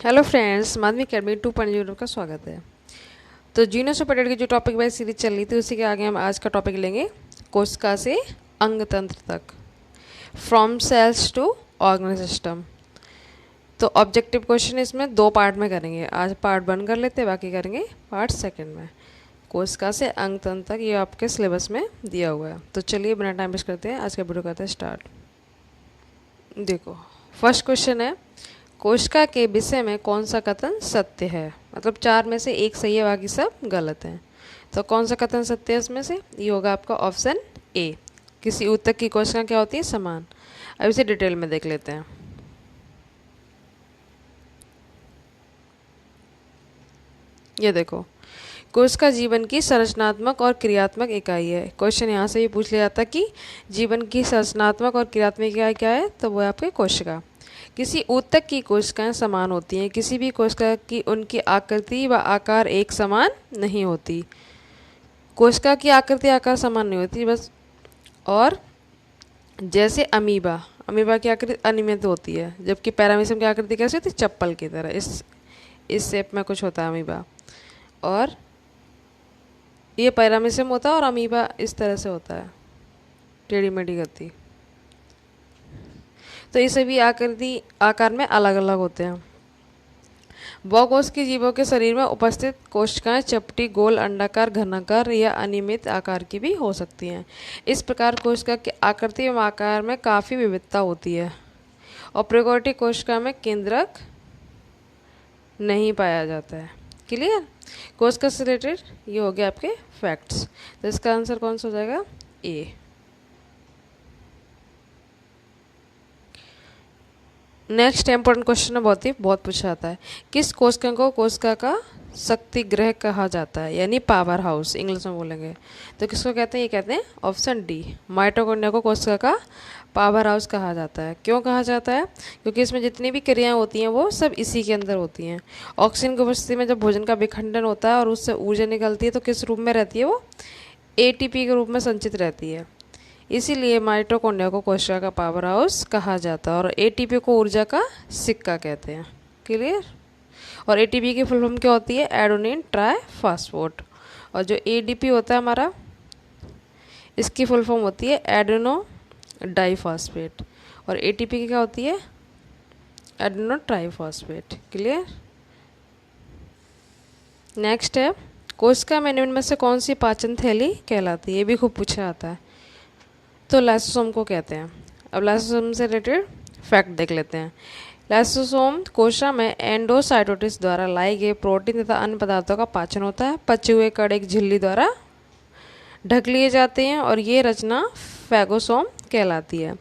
Hello friends, Madhavi academy 2.0 का स्वागत है। तो जीनोस सुपरटेड की जो टॉपिक वाइज सीरीज चल रही थी उसी के आगे हम आज का टॉपिक लेंगे कोशिका से अंग तंत्र तक, from cells to organ system. तो ऑब्जेक्टिव क्वेश्चन इसमें दो पार्ट में करेंगे। आज पार्ट 1 कर लेते हैं, बाकी करेंगे पार्ट 2 में। कोशिका से अंग तंत्र तक ये आपके सिलेबस में दिया हुआ है। तो चलिए बिना टाइम वेस्ट करते हैं आज का वीडियो करते हैं स्टार्ट। देखो, फर्स्ट क्वेश्चन है, कोशिका के विषय में कौन सा कथन सत्य है। मतलब 4 में से एक सही है, बाकी सब गलत हैं। तो कौन सा कथन सत्य है इसमें से? ये होगा आपका ऑप्शन ए। किसी ऊतक की कोशिका क्या होती है? समान। अब इसे डिटेल में देख लेते हैं। ये देखो, कोशिका जीवन की संरचनात्मक और क्रियात्मक इकाई है। क्वेश्चन यहाँ से भी पूछ लिया जाता कि जीवन की संरचनात्मक और क्रियात्मक इकाई क्या है, तो वो है आपकी कोशिका। किसी ऊतक की कोशिकाएं समान होती हैं। किसी भी कोशिका की उनकी आकृति व आकार एक समान नहीं होती। कोशिका की आकृति आकार समान नहीं होती बस। और जैसे अमीबा, अमीबा की आकृति अनियमित होती है, जबकि पैरामीशियम की आकृति कैसी होती है? चप्पल की तरह, इस शेप में कुछ होता है अमीबा। और ये पैरामीशियम होता है और अमीबा इस तरह से होता है, टेढ़ी मेढ़ी गति। तो ये सभी आकृति आकार में अलग अलग होते हैं। बहुकोषीय जीवों के शरीर में उपस्थित कोशिकाएं चपटी, गोल, अंडाकार, घनाकार या अनियमित आकार की भी हो सकती हैं। इस प्रकार कोशिका की आकृति एवं आकार में काफ़ी विविधता होती है। और प्रोकैरियोटिक कोशिका में केंद्रक नहीं पाया जाता है। क्लियर? कोशिका से रिलेटेड ये हो गया आपके फैक्ट्स। तो इसका आंसर कौन सा हो जाएगा? ए। नेक्स्ट इंपॉर्टेंट क्वेश्चन है, बहुत पूछा जाता है। किस कोशिका को कोशिका का शक्ति ग्रह कहा जाता है, यानी पावर हाउस इंग्लिश में बोलेंगे। तो किसको कहते हैं? ये कहते हैं ऑप्शन डी, माइटोकॉन्ड्रिया को कोशिका का पावर हाउस कहा जाता है। क्यों कहा जाता है? क्योंकि इसमें जितनी भी क्रियाएं होती हैं वो सब इसी के अंदर होती हैं। ऑक्सीजन की उपस्थिति में जब भोजन का विखंडन होता है और उससे ऊर्जा निकलती है तो किस रूप में रहती है? वो एटीपी के रूप में संचित रहती है। इसीलिए माइटोकॉन्ड्रिया को कोशिका का पावर हाउस कहा जाता है और एटीपी को ऊर्जा का सिक्का कहते हैं। क्लियर? और एटीपी की फुल फॉर्म क्या होती है? Adenine triphosphate. और जो एडीपी होता है हमारा, इसकी फुल फॉर्म होती है एडेनो डाइफॉस्फेट। और एटीपी की क्या होती है? Adeno triphosphate. क्लियर? नेक्स्ट है, कोशिका में निम्न में से कौन सी पाचन थैली कहलाती है? ये भी खूब पूछा जाता है। तो लाइसोसोम को कहते हैं। अब लाइसोसोम से रिलेटेड फैक्ट देख लेते हैं। लाइसोसोम कोशिका में एंडोसाइटोसिस द्वारा लाई गए प्रोटीन तथा अन्य पदार्थों का पाचन होता है। पचे हुए कण एक झिल्ली द्वारा ढक लिए जाते हैं और ये रचना फैगोसोम कहलाती है।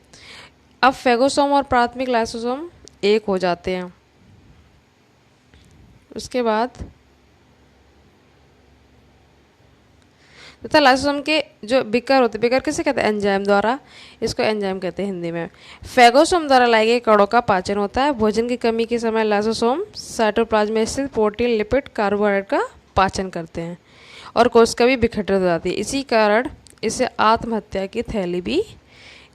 अब फैगोसोम और प्राथमिक लाइसोसोम एक हो जाते हैं। उसके बाद तथा लाइसोसोम के जो बिकर होते हैं, बिकर किसे कहते हैं? एंजाइम द्वारा, इसको एंजाइम कहते हैं हिंदी में। फैगोसोम द्वारा लाए गए कणों का पाचन होता है। भोजन की कमी के समय लाइसोसोम साइटोप्लाज्म में स्थित प्रोटीन, लिपिड, कार्बोहाइड्रेट का पाचन करते हैं और कोशिका भी विघटित हो जाती है। इसी कारण इसे आत्महत्या की थैली भी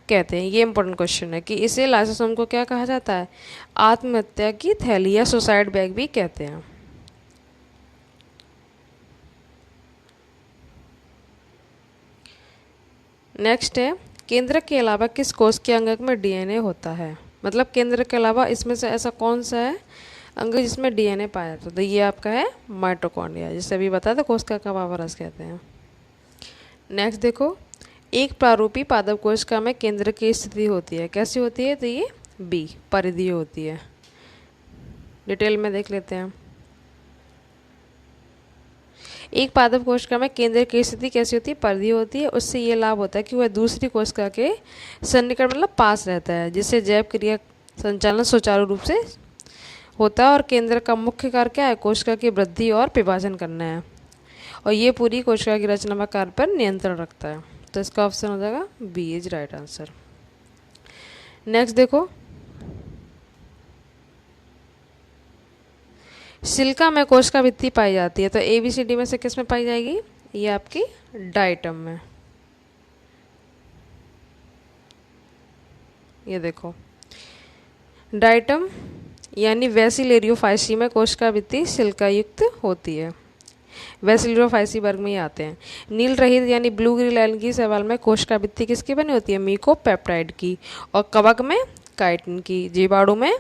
कहते हैं। ये इंपॉर्टेंट क्वेश्चन है कि इसे लाइसोसोम को क्या कहा जाता है? आत्महत्या की थैली या सुसाइड बैग भी कहते हैं। नेक्स्ट है, केंद्रक के अलावा किस कोश के अंग में डीएनए होता है? मतलब केंद्रक के अलावा इसमें से ऐसा कौन सा है अंग जिसमें डीएनए पाया जाता है? तो ये आपका है माइटोकॉन्ड्रिया, जिसे अभी बताया था कोशिका का पावर हाउस कहते हैं। नेक्स्ट देखो, एक प्रारूपी पादप कोशिका में केंद्रक की स्थिति होती है। कैसी होती है? तो ये बी, परिधीय होती है। डिटेल में देख लेते हैं। एक पादप कोशिका में केंद्र की स्थिति कैसी होती है? परिधीय होती है। उससे ये लाभ होता है कि वह दूसरी कोशिका के सन्निकट मतलब पास रहता है, जिससे जैव क्रिया संचालन सुचारू रूप से होता है। और केंद्र का मुख्य कार्य क्या है? कोशिका की वृद्धि और विभाजन करना है। और ये पूरी कोशिका की रचना व कार्य पर नियंत्रण रखता है। तो इसका ऑप्शन हो जाएगा B is right answer. Next देखो, सिलिका में कोशिका भित्ति पाई जाती है। तो ABCD में से किस में पाई जाएगी? ये आपकी डाइटम में। ये देखो, डाइटम यानी वैसिलेरियोफाइसी में कोशिका भित्ति सिलिका युक्त होती है। वैसिलेरियोफाइसी वर्ग में ही आते हैं। नील रहित यानी ब्लू ग्रीन एल्गी शैवाल में कोशिका भित्ति किसकी बनी होती है? म्यूकोपेप्टाइड की। और कवक में काइटिन की। जीवाणु में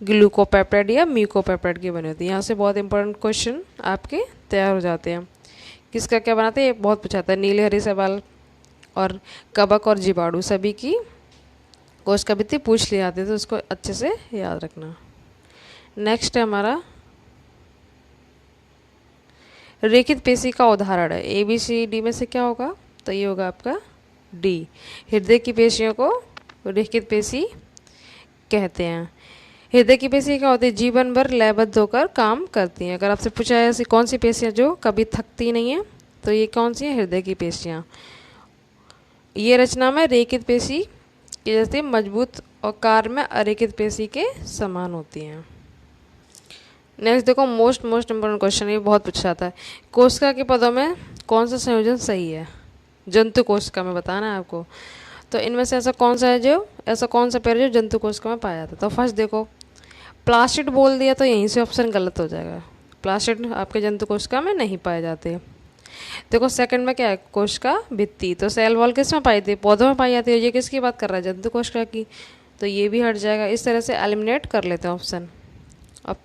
ग्लूकोपेप्टाइड या म्यूकोपेप्टाइड की बनी होती है। यहाँ से बहुत इंपॉर्टेंट क्वेश्चन आपके तैयार हो जाते हैं। किसका क्या बनाते हैं ये बहुत पूछाता है। नीले हरे शैवाल और कवक और जीवाणु सभी की कोशिका भित्ति पूछ ली जाती है, तो उसको अच्छे से याद रखना। नेक्स्ट है हमारा रेखित पेशी का उदाहरण है। ए बी सी डी में से क्या होगा? तो ये होगा आपका डी। हृदय की पेशियों को रेखित पेशी कहते हैं। हृदय की पेशी क्या होती है? जीवन भर लयबद्ध होकर काम करती हैं। अगर आपसे पूछा है ऐसी कौन सी पेशियाँ जो कभी थकती नहीं है, तो ये कौन सी हैं? हृदय की पेशियाँ। ये रचना में रेखित पेशी की जैसे मजबूत और कार्य में अरेखित पेशी के समान होती हैं। नेक्स्ट देखो मोस्ट इम्पोर्टेंट क्वेश्चन, ये बहुत पूछा जाता है। कोशिका के पदों में कौन सा संयोजन सही है? जंतु कोशिका में बताना है आपको। तो इनमें से ऐसा कौन सा पेड़ जो जंतु कोशिका में पाया जाता है? तो फर्स्ट देखो प्लास्टिड बोल दिया तो यहीं से ऑप्शन गलत हो जाएगा। प्लास्टिड आपके जंतु कोशिका में नहीं पाए जाते। देखो सेकंड में क्या है? कोशिका भित्ति। तो सेल वॉल किस में पाई थी? पौधों में पाई जाती है। ये किसकी बात कर रहा है? जंतु कोशिका की। तो ये भी हट जाएगा। इस तरह से एलिमिनेट कर लेते हैं ऑप्शन। अब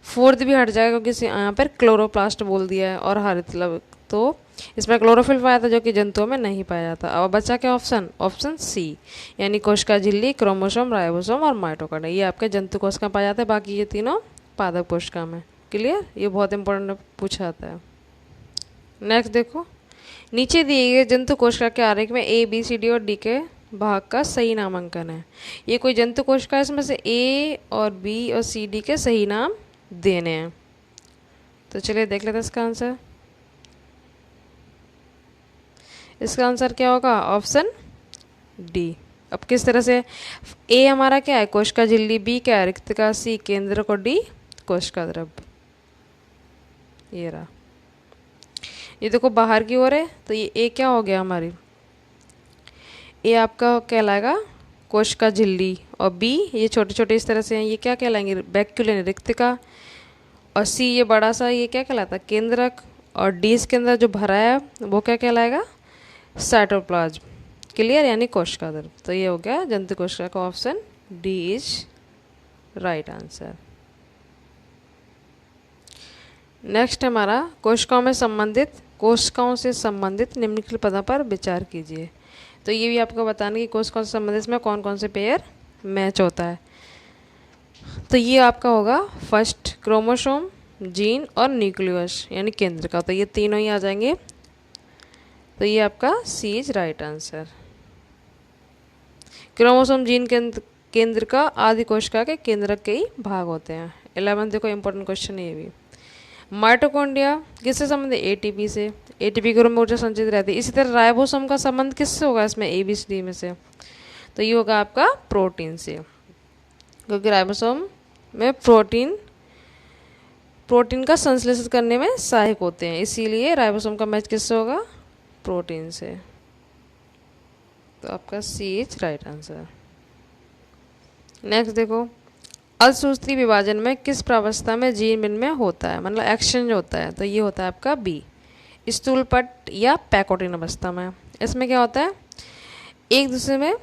फोर्थ भी हट जाएगा क्योंकि यहाँ पर क्लोरोप्लास्ट बोल दिया है और हरित लवक, तो इसमें क्लोरोफिल पाया था जो कि जंतुओं में नहीं पाया जाता। अब बचा क्या ऑप्शन? ऑप्शन सी, यानी कोशिका झिल्ली, क्रोमोसोम, राइबोसोम और माइटोकॉन्ड्रिया, ये आपके जंतु कोशिका में पाया जाता है। बाकी ये तीनों पादप कोशिका में। क्लियर? ये बहुत इंपॉर्टेंट पूछा जाता है। नेक्स्ट देखो नीचे दिए गए जंतु कोशिका के आरेख में ए बी सी डी और डी के भाग का सही नामांकन है। ये कोई जंतु कोशिका है, इसमें से ए और बी और सी डी के सही नाम देने हैं। तो चलिए देख लेते हैं इसका आंसर। इसका आंसर क्या होगा? Option D. अब किस तरह से? ए हमारा क्या है? कोशिका झिल्ली, बी क्या है? रिक्तिका, सी केंद्रक और डी कोशिका द्रव। ये रहा। ये देखो बाहर की ओर है, तो ये ए क्या हो गया हमारी? ए आपका कहलाएगा कोशिका झिल्ली, और बी ये छोटे छोटे इस तरह से हैं, ये क्या कहलाएंगे? वैक्यूल रिक्तिका। और सी ये बड़ा सा ये क्या कहलाता है? केंद्रक। और डी इसके अंदर जो भरा है वो क्या कहलाएगा? साइटोप्लाज्म। क्लियर? यानी कोशिका द्रव। तो ये हो गया जंतु कोशिका का option D is right answer. Next हमारा कोशिकाओं से संबंधित निम्नलिखित पदों पर विचार कीजिए। तो ये भी आपको बताना कि कोशिकाओं से संबंधित इसमें कौन कौन से पेयर मैच होता है। तो ये आपका होगा फर्स्ट क्रोमोसोम, जीन और न्यूक्लियस यानी केंद्र का। तो ये तीनों ही आ जाएंगे। तो ये आपका C is right answer. Chromosome gene केंद्र का आदि कोशिका के केंद्रक के ही भाग होते हैं। 11 देखो इंपॉर्टेंट क्वेश्चन है ये भी। माइटोकॉन्ड्रिया किससे संबंधित? एटीपी से। एटीपी के रूप में ऊर्जा संचित रहती है। इसी तरह राइबोसोम का संबंध किससे होगा इसमें? एबीसीडी में से। तो ये होगा आपका प्रोटीन से, क्योंकि राइबोसोम में प्रोटीन का संश्लेषण करने में सहायक होते हैं, इसीलिए राइबोसोम का मैच किससे होगा? प्रोटीन से। तो आपका C is right answer. Next देखो असूत्री विभाजन में किस प्रावस्था में जीन विनिमय होता है, मतलब एक्सचेंज होता है? तो ये होता है आपका बी, स्थूलपट या पैकोटिन अवस्था में। इसमें क्या होता है? एक दूसरे में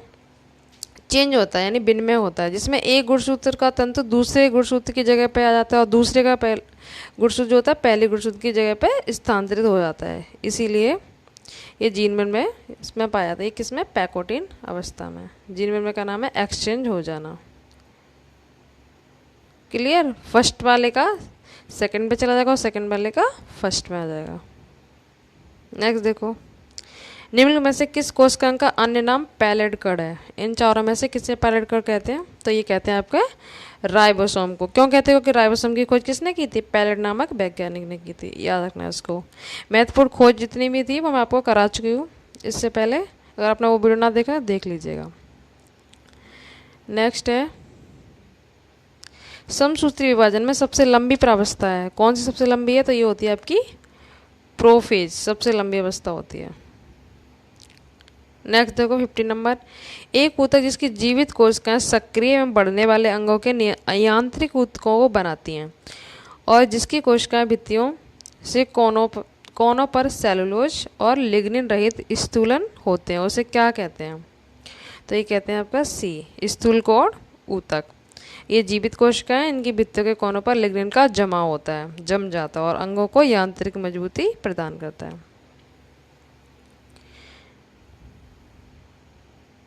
चेंज होता है यानी विनिमय होता है, जिसमें एक गुणसूत्र का तंतु दूसरे गुणसूत्र की जगह पे आ जाता है और दूसरे का गुणसूत्र जो होता है पहले गुणसूत्र की जगह पे स्थानांतरित हो जाता है। इसीलिए ये जीन विनिमय इसमें पाया जाता है। ये किसमें? पैकोटिन अवस्था में। जीन विनिमय का नाम है एक्सचेंज हो जाना। क्लियर? फर्स्ट वाले का सेकंड पे चला जाएगा और सेकंड वाले का फर्स्ट में आ जाएगा। नेक्स्ट देखो निम्न में से किस कोशिकांग का अन्य नाम पैलेट कण है? इन चारों में से किसे पैलेट कण कहते हैं? तो ये कहते हैं आपके राइबोसोम को। क्यों कहते हैं? क्योंकि राइबोसोम की खोज किसने की थी? पैलेट नामक वैज्ञानिक ने की थी। याद रखना है इसको। महत्वपूर्ण खोज जितनी भी थी वो मैं आपको करा चुकी हूँ इससे पहले। अगर आपने वो वीडियो ना देखा देख लीजिएगा। नेक्स्ट है समसूत्री विभाजन में सबसे लंबी प्रावस्था है। कौन सी सबसे लंबी है? तो ये होती है आपकी प्रोफेज, सबसे लंबी अवस्था होती है। नेक्स्ट देखो 50 नंबर, एक ऊतक जिसकी जीवित कोशिकाएं सक्रिय एवं बढ़ने वाले अंगों के यांत्रिक ऊतकों को बनाती हैं और जिसकी कोशिकाएं भित्तियों से कोनों पर सेलुलोज और लिग्निन रहित स्थूलन होते हैं, उसे क्या कहते हैं? तो ये कहते हैं आपका सी, स्थूल कोण ऊतक। ये जीवित कोशिकाएं, इनकी भित्तियों के कोनों पर लिग्निन का जमा होता है, जम जाता है और अंगों को यांत्रिक मजबूती प्रदान करता है।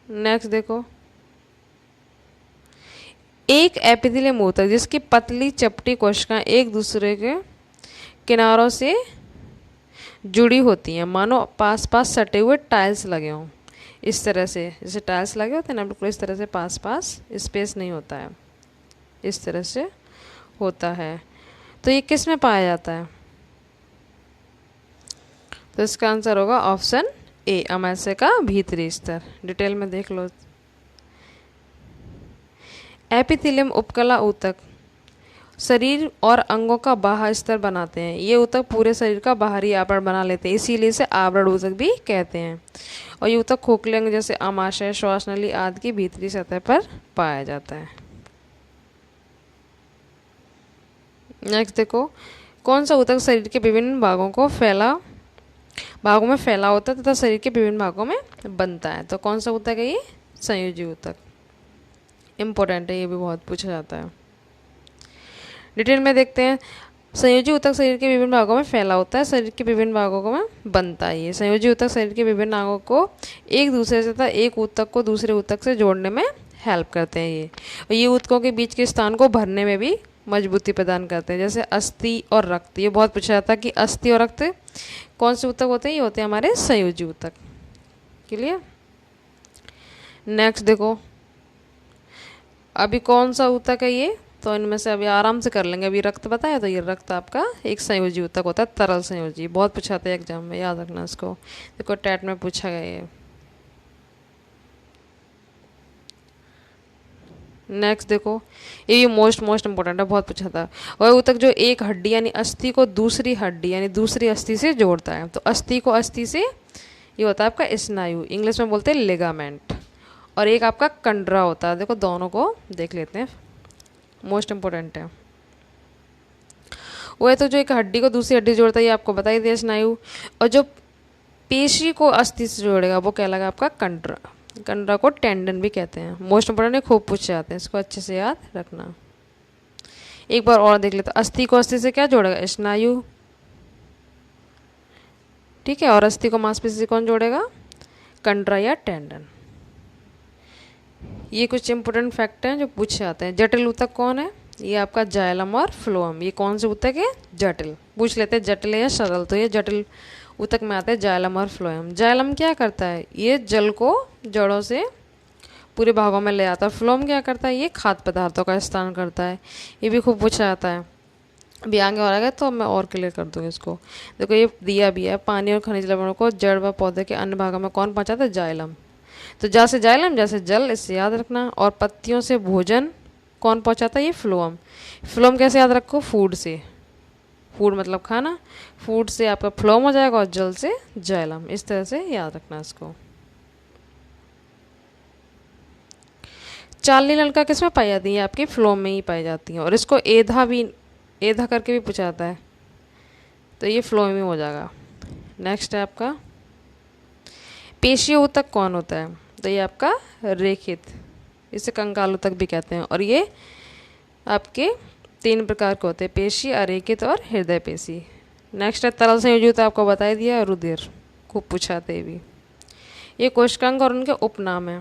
नेक्स्ट देखो, एक एपिथेलियम ऊतक जिसकी पतली चपटी कोशिकाएं एक दूसरे के किनारों से जुड़ी होती हैं, मानो पास पास सटे हुए टाइल्स लगे हों। इस तरह से जैसे टाइल्स लगे होते हैं ना, बिल्कुल इस तरह से पास पास, स्पेस नहीं होता है, इस तरह से होता है। तो ये किस में पाया जाता है? तो इसका आंसर होगा ऑप्शन ए, अमाशय का भीतरी स्तर। डिटेल में देख लो। एपिथेलियम उपकला ऊतक शरीर और अंगों का बाह्य स्तर बनाते हैं। ये ऊतक पूरे शरीर का बाहरी आवरण बना लेते हैं, इसीलिए इसे आवरण ऊतक भी कहते हैं। और ये ऊतक खोखले अंग जैसे आमाशय, श्वास नली आदि की भीतरी सतह पर पाया जाता है। नेक्स्ट देखो, कौन सा ऊतक शरीर के विभिन्न भागों में फैला होता है तथा शरीर के विभिन्न भागों में बनता है? तो कौन सा ऊतक है ये? संयोजी ऊतक। इम्पोर्टेंट है, ये भी बहुत पूछा जाता है। डिटेल में देखते हैं। संयोजी ऊतक शरीर के विभिन्न भागों में फैला होता है, शरीर के विभिन्न भागों में बनता है। ये संयोजी ऊतक शरीर के विभिन्न अंगों को एक दूसरे से तथा एक ऊतक को दूसरे ऊतक से जोड़ने में हेल्प करते हैं। और ये ऊतकों के बीच के स्थान को भरने में भी मजबूती प्रदान करते हैं, जैसे अस्थि और रक्त। ये बहुत पूछा जाता है कि अस्थि और रक्त कौन से ऊतक होते हैं? ये होते हैं हमारे संयोजी ऊतक। क्लियर? नेक्स्ट देखो, अभी कौन सा ऊतक है ये? तो इनमें से अभी आराम से कर लेंगे। अभी रक्त बताया, तो ये रक्त आपका एक संयोजी ऊतक होता है, तरल संयोजी। बहुत पूछा था एग्जाम में, याद रखना इसको। देखो टेट में पूछा गया ये। नेक्स्ट देखो, ये मोस्ट इंपॉर्टेंट है, बहुत पूछा था। वह ऊतक जो एक हड्डी यानी अस्थि को दूसरी हड्डी यानी दूसरी अस्थि से जोड़ता है। तो अस्थि को अस्थि से, ये होता है आपका स्नायु, इंग्लिश में बोलते हैं लिगामेंट। और एक आपका कंडरा होता है। देखो दोनों को देख लेते हैं, मोस्ट इंपॉर्टेंट है। वो है तो जो एक हड्डी को दूसरी हड्डी जोड़ता है, ये आपको बता ही दिया, स्नायु। और जो पेशी को अस्थि से जोड़ेगा वो कहलाएगा आपका कंडरा। कंडरा को टेंडन भी कहते हैं। मोस्ट इंपॉर्टेंट है, खूब पूछे जाते हैं, इसको अच्छे से याद रखना। एक बार और देख लेते, अस्थि को अस्थि से क्या जोड़ेगा? स्नायु। ठीक है, और अस्थि को मांसपेशी से कौन जोड़ेगा? कंडरा या टेंडन। ये कुछ इंपॉर्टेंट फैक्ट हैं जो पूछे जाते हैं। जटिल ऊतक कौन है? ये आपका जाइलम और फ्लोएम। ये कौन से ऊतक है? जटिल। पूछ लेते हैं जटिल है या सरल, तो ये जटिल ऊतक में आते हैं जाइलम और फ्लोएम। जाइलम क्या करता है? ये जल को जड़ों से पूरे भागों में ले आता है। फ्लोएम क्या करता है? ये खाद्य पदार्थों का स्थान करता है। ये भी खूब पूछा जाता है। अभी आगे और आएगा तो मैं और क्लियर कर दूँगी इसको। देखो ये दिया भी है, पानी और खनिज लवणों को जड़ व पौधे के अन्य भागों में कौन पहुँचाता है? जाइलम। तो जा से जाइलम, जैसे जल, इससे याद रखना। और पत्तियों से भोजन कौन पहुंचाता है? ये फ्लोएम। फ्लोएम कैसे याद रखो? फूड से। फूड मतलब खाना, फूड से आपका फ्लोएम हो जाएगा और जल से जाइलम। इस तरह से याद रखना इसको। चालनी नलिका किस में पाई जाती है? आपकी फ्लोएम में ही पाई जाती है। और इसको एधा करके भी पूछा जाता है, तो ये फ्लोएम ही हो जाएगा। नेक्स्ट है आपका पेशीय ऊतक कौन होता है? तो ये आपका रेखित, इसे कंकाल ऊतक भी कहते हैं। और ये आपके 3 प्रकार के होते हैं, पेशी, अरेखित और हृदय पेशी। नेक्स्ट है तरल संयोजी ऊतक, आपको बता ही दिया, रुधिर। खूब पूछा था ये भी। ये कोशिकांग और उनके उपनाम है,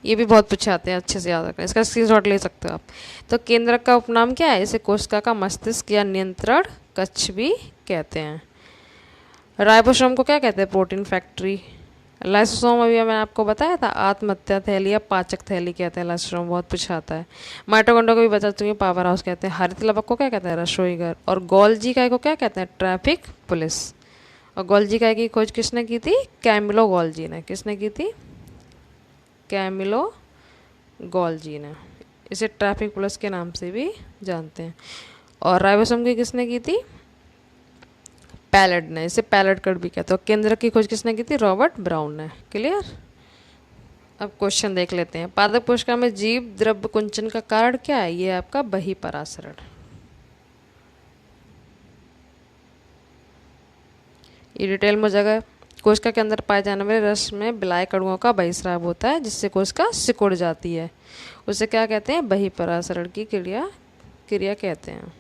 ये भी बहुत पूछे आते हैं, अच्छे से याद रखना। इसका स्क्रीनशॉट ले सकते हो आप। तो केंद्रक का उपनाम क्या है? इसे कोशिका का मस्तिष्क या नियंत्रण कक्ष भी कहते हैं। राइबोसोम को क्या कहते हैं? Protein factory. लाइसोसोम अभी मैंने आपको बताया था, आत्महत्या थैली या पाचक थैली कहते हैं लाइसोसोम, बहुत पूछा आता है। माइटोकॉन्ड्रिया को भी बता चुके हैं, पावर हाउस कहते हैं। हरित लवक को क्या कहते हैं? रसोई घर। और गोल्जी इकाई को क्या कहते हैं? Traffic police. और गोल्जी इकाई की खोज किसने की थी? कैमिलो गोल्जी ने। किसने की थी? कैमिलो गोल्जी ने। इसे ट्रैफिक पुलिस के नाम से भी जानते हैं। और राइबोसोम की किसने की थी? पैलेट ने, इसे पैलेट कट भी कहते हैं। केंद्रक की खोज किसने की थी? रॉबर्ट ब्राउन ने। क्लियर। अब क्वेश्चन देख लेते हैं। पादप कोशिका में जीव द्रव्य कुंचन का कारण क्या है? ये आपका बहिःपरासरण। ये डिटेल में जगह कोशिका के अंदर पाए जाने वाले रस में विलायक अणुओं का बहिस्राव होता है, जिससे कोशिका सिकुड़ जाती है। उसे क्या कहते हैं? बहिःपरासरण की क्रिया कहते हैं।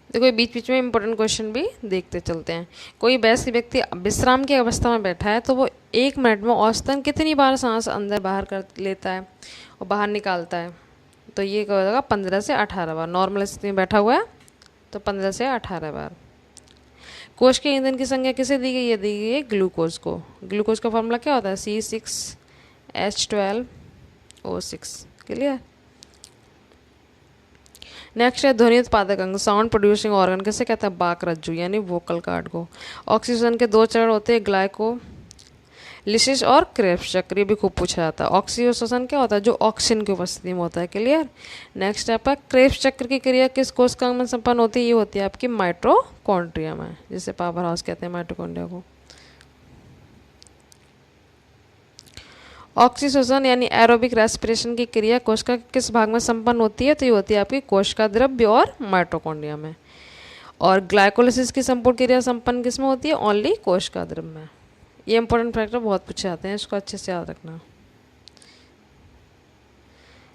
देखो बीच बीच में इंपॉर्टेंट क्वेश्चन भी देखते चलते हैं। कोई वयस्क व्यक्ति विश्राम की अवस्था में बैठा है तो वो 1 मिनट में औसतन कितनी बार सांस अंदर बाहर कर लेता है और बाहर निकालता है? तो ये क्या हो जाएगा? 15 से 18 बार। नॉर्मल स्थिति में बैठा हुआ है तो 15 से 18 बार। कोश के ईंधन की संज्ञा किसे दी गई है? दी गई है ग्लूकोज को। ग्लूकोज का फॉर्मूला क्या होता है? C6H12O6। क्लियर। नेक्स्ट है ध्वनि उत्पादक अंग, साउंड प्रोड्यूसिंग ऑर्गन किसे कहते हैं? बाक रज्जु यानी वोकल कार्ड को। ऑक्सीजन के 2 चरण होते हैं, ग्लाइकोलिसिस और क्रेब्स चक्र। ये भी खूब पूछा जाता है। ऑक्सीजन क्या होता है? जो ऑक्सीजन की उपस्थिति में होता है। क्लियर। नेक्स्ट है आपका क्रेब्स चक्र की क्रिया किस कोशिकांग में संपन्न होती है? ये होती है आपकी माइटोकॉन्ड्रिया में, जिसे पावर हाउस कहते हैं माइटोकॉन्ड्रिया को। ऑक्सीजन यानी एरोबिक रेस्पिरेशन की क्रिया कोशिका के किस भाग में संपन्न होती है? तो ये होती है आपकी कोशिका द्रव्य और माइटोकॉन्ड्रिया में। और ग्लाइकोलिसिस की संपूर्ण क्रिया संपन्न किस में होती है? ओनली कोशिका द्रव्य में। ये इंपॉर्टेंट फैक्टर बहुत पूछे जाते हैं, इसको अच्छे से याद रखना।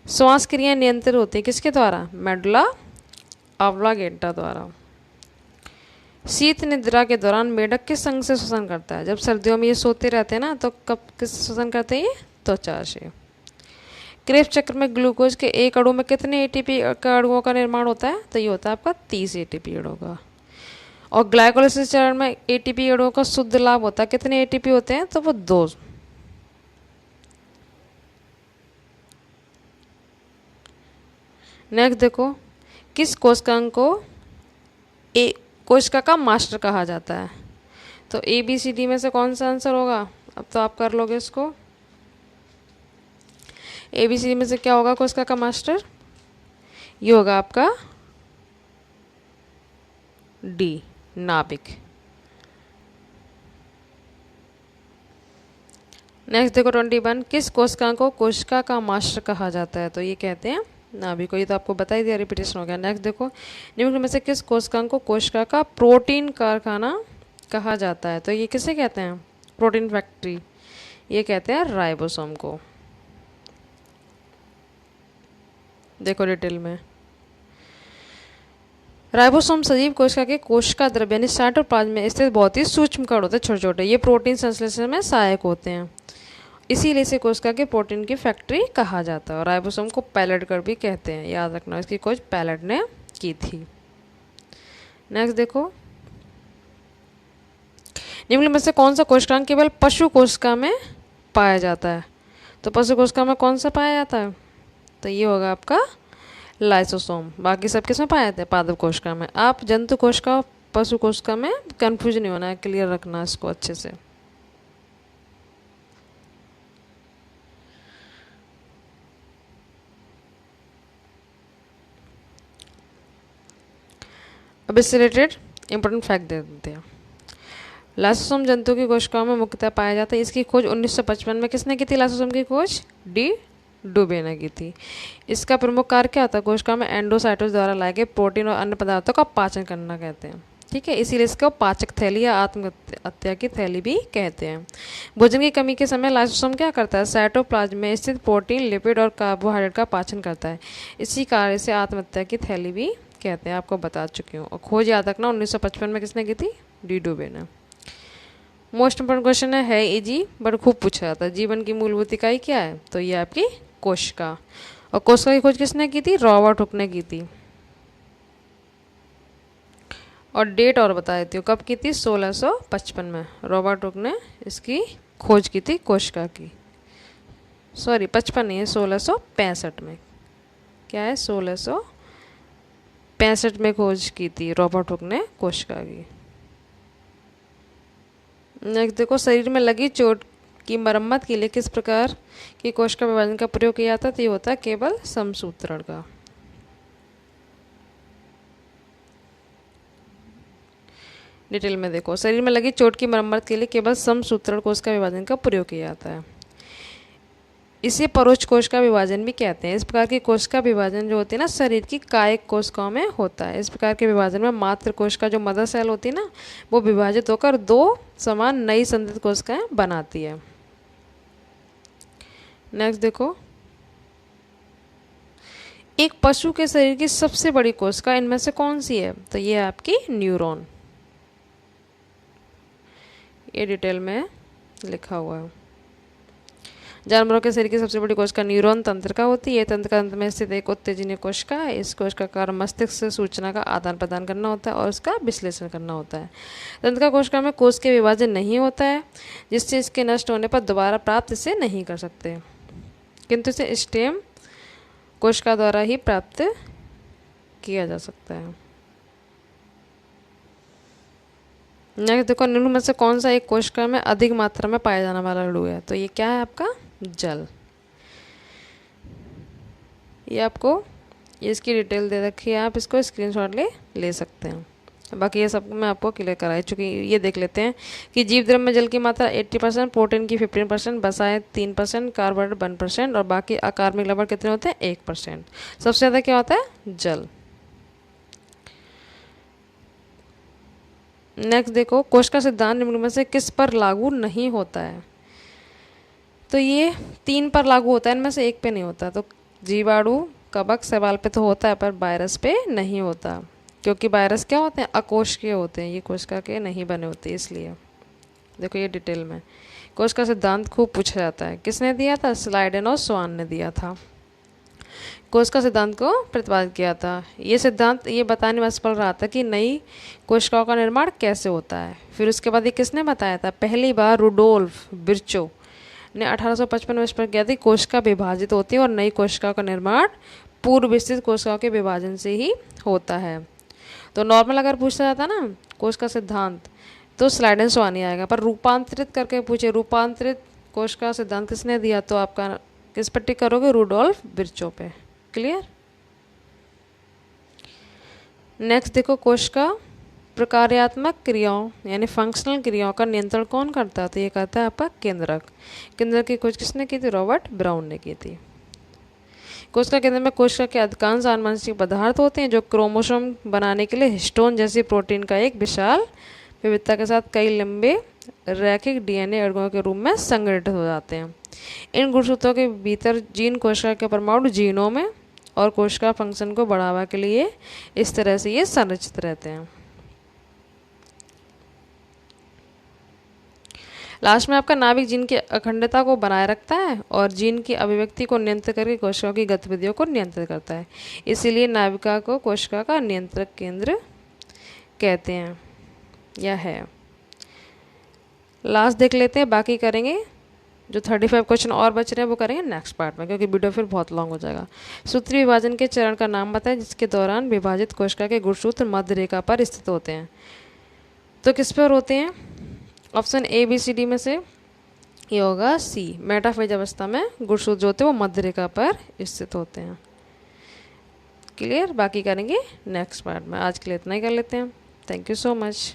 श्वास क्रियाएं नियंत्रित होती है किसके द्वारा? मेडुला ऑब्लांगेटा द्वारा। शीत निद्रा के दौरान मेढक किस अंग से श्वसन करता है? जब सर्दियों में ये सोते रहते हैं ना, तो कब किस श्वसन करते हैं? ये त्वचा से। क्रेब्स चक्र में ग्लूकोज के एक अणु में कितने एटीपी का अणुओं का निर्माण होता है? तो ये होता है आपका 30 एटीपी अणुओं का। और ग्लाइकोलिसिस चरण में एटीपी अणुओं का शुद्ध लाभ होता है। कितने एटीपी होते हैं? तो वो 2। नेक्स्ट देखो, किस कोशिकांग को कोशिका का मास्टर कहा जाता है? तो ABCD में से कौन सा आंसर होगा? अब तो आप कर लोगे इसको। ABCD में से क्या होगा कोशिका का मास्टर? ये होगा आपका D, नाभिक। नेक्स्ट देखो 21, किस कोशिका को कोशिका का मास्टर कहा जाता है? तो ये कहते हैं नाभिक को। ये तो आपको बता ही दिया, रिपीटेशन हो गया। नेक्स्ट देखो, निम्न में से किस कोशिका को कोशिका का प्रोटीन कारखाना कहा जाता है? तो ये किसे कहते हैं? Protein factory. ये कहते हैं राइबोसोम को। देखो डिटेल में, राइबोसोम सजीव कोशिका के कोशिका द्रव्य यानी साइटोप्लाज्म में स्थित बहुत ही सूक्ष्म कण होते हैं, छोटे छोटे। ये प्रोटीन संश्लेषण में सहायक होते हैं, इसीलिए इसे कोशिका के प्रोटीन की फैक्ट्री कहा जाता है। और राइबोसोम को पैलेट कर भी कहते हैं, याद रखना। इसकी खोज पैलेट ने की थी। नेक्स्ट देखो, निम्न में से कौन सा कोशिकांग केवल पशु कोशिका में पाया जाता है? तो पशु कोशिका में कौन सा पाया जाता है? तो ये होगा आपका लाइसोसोम। बाकी सब किस में पाए जाते हैं? पादप कोशिका में। आप जंतु कोशिका पशु कोशिका में कंफ्यूज नहीं होना है, क्लियर रखना इसको अच्छे से। अब इससे रिलेटेड इंपॉर्टेंट फैक्ट दे देते हैं। लाइसोसोम जंतु की कोशिकाओं में मुख्यतः पाया जाता है। इसकी खोज 1955 में किसने की थी? लाइसोसोम की खोज डी डुबे ने की थी। इसका प्रमुख कार्य क्या होता है? कोशिका में एंडोसाइटोस द्वारा लाए गए प्रोटीन और अन्य पदार्थों का पाचन करना कहते हैं। ठीक है, इसीलिए इसको पाचक थैली या आत्महत्या की थैली भी कहते हैं। भोजन की कमी के समय लाइसोसोम क्या करता है? साइटोप्लाज्म में स्थित प्रोटीन, लिपिड और कार्बोहाइड्रेट का पाचन करता है। इसी कार्य से आत्महत्या की थैली भी कहते हैं, आपको बता चुकी हूँ। और खोज याद रखना 1955 में किसने की थी? डी डुबे ने। मोस्ट इंपोर्टेंट क्वेश्चन है इजी, बट खूब पूछा जाता है। जीवन की मूलभूत इकाई क्या है? तो ये आपकी कोशिका। और कोशिका की खोज किसने की थी? रॉबर्ट हुक ने की थी। और डेट और बता देती हूँ, कब की थी? 1655 में रॉबर्ट हुक ने इसकी खोज की थी कोशिका की। सॉरी 55 नहीं है, 1665 में। क्या है? 1665 में खोज की थी रॉबर्ट हुक ने कोशिका की। नेक्स्ट देखो, शरीर में लगी चोट की मरम्मत के लिए किस प्रकार की कोशिका विभाजन का प्रयोग किया जाता है? तो ये होता है केवल समसूत्रण का। डिटेल में देखो। शरीर में लगी चोट की मरम्मत के लिए केवल समसूत्रण कोश का विभाजन का प्रयोग किया जाता है। इसे परोक्ष कोश का विभाजन भी कहते हैं। इस प्रकार की कोश का विभाजन जो होती है ना शरीर की कायिक कोशिकाओं में होता है। इस प्रकार के विभाजन में मात्र कोश का जो मदर सेल होती है ना वो विभाजित होकर दो समान नई संतत कोशिकाएं बनाती है। नेक्स्ट देखो, एक पशु के शरीर की सबसे बड़ी कोशिका इनमें से कौन सी है? तो ये है आपकी न्यूरॉन। ये डिटेल में लिखा हुआ है। जानवरों के शरीर की सबसे बड़ी कोशिका न्यूरॉन तंत्रिका होती है। तंत्रिका अंत में स्थित एक उत्तेजनीय कोशिका है। इस कोशिका का कार्य मस्तिष्क से सूचना का आदान प्रदान करना होता है और उसका विश्लेषण करना होता है। तंत्रिका कोशिका में कोश के विभाजन नहीं होता है, जिससे इसके नष्ट होने पर दोबारा प्राप्त इसे नहीं कर सकते, किंतु इसे स्टेम कोशिका द्वारा ही प्राप्त किया जा सकता है। नेक्स्ट देखो, निम्न में से कौन सा एक कोशिका में अधिक मात्रा में पाया जाने वाला लड्डू है? तो ये क्या है आपका? जल। ये आपको ये इसकी डिटेल दे रखी है, आप इसको स्क्रीनशॉट ले सकते हैं। बाकी ये सब मैं आपको क्लियर कराई चुकी। ये देख लेते हैं कि जीव द्रव्य में जल की मात्रा 80%, प्रोटीन की 15%, वसाएं 3%, कार्बोहाइड्रेट 1% और बाकी अकार्बनिक लवण कितने होते हैं? 1%। सबसे ज़्यादा क्या होता है? जल। नेक्स्ट देखो, कोश का सिद्धांत निम्न में से किस पर लागू नहीं होता है? तो ये 3 पर लागू होता है, इनमें से एक पे नहीं होता। तो जीवाणु, कवक, शैवाल पे तो होता है पर वायरस पे नहीं होता, क्योंकि वायरस क्या होते हैं? अकोशिकीय होते हैं, ये कोशिका के नहीं बने होते। इसलिए देखो ये डिटेल में कोश का सिद्धांत खूब पूछा जाता है। किसने दिया था? स्लाइडेन और स्वान ने दिया था। कोश का सिद्धांत को प्रतिपादित किया था। ये सिद्धांत ये बताने में सफल रहा था कि नई कोशिकाओं का निर्माण कैसे होता है। फिर उसके बाद ये किसने बताया था? पहली बार रुडोल्फ विर्चो ने 1855 में इस पर किया था। कोशिका विभाजित होती है और नई कोशिकाओं का निर्माण पूर्व विस्तृत कोशिकाओं के विभाजन से ही होता है। तो नॉर्मल अगर पूछा जाता ना कोश का सिद्धांत तो स्लाइडेन स्वान ही आएगा, पर रूपांतरित करके पूछे रूपांतरित कोश का सिद्धांत किसने दिया, तो आपका किस पर टिक करोगे? रुडोल्फ विर्चो पे। क्लियर? नेक्स्ट देखो, कोश का प्रकार्यात्मक क्रियाओं यानी फंक्शनल क्रियाओं का नियंत्रण कौन करता है? तो ये करता है आपका केंद्रक। केंद्रक की खोज किसने की थी? रॉबर्ट ब्राउन ने की थी। कोशिका केंद्र में कोशिका के अधिकांश आनुवंशिक पदार्थ होते हैं जो क्रोमोसोम बनाने के लिए हिस्टोन जैसी प्रोटीन का एक विशाल विविधता के साथ कई लंबे रैखिक डीएनए अणुओं के रूप में संगठित हो जाते हैं। इन गुणसूत्रों के भीतर जीन कोशिका के परमाणु जीनों में और कोशिका फंक्शन को बढ़ावा के लिए इस तरह से ये संरचित रहते हैं। लास्ट में आपका नाभिक जीन की अखंडता को बनाए रखता है और जीन की अभिव्यक्ति को नियंत्रित करके कोशिकाओं की गतिविधियों को नियंत्रित करता है। इसीलिए नाभिका को कोशिका का नियंत्रक केंद्र कहते हैं या है। लास्ट देख लेते हैं, बाकी करेंगे जो 35 क्वेश्चन और बच रहे हैं वो करेंगे नेक्स्ट पार्ट में, क्योंकि वीडियो फिर बहुत लॉन्ग हो जाएगा। सूत्री विभाजन के चरण का नाम बताएं जिसके दौरान विभाजित कोशिका के गुणसूत्र मध्य रेखा पर स्थित होते हैं। तो किस पर होते हैं? Option A B C D में से ये होगा सी। मेटाफेज अवस्था में गुणसूत्र जो होते हैं वो मध्य रेखा पर स्थित होते हैं। क्लियर? बाकी करेंगे नेक्स्ट पार्ट में। आज के लिए इतना ही कर लेते हैं। Thank you so much.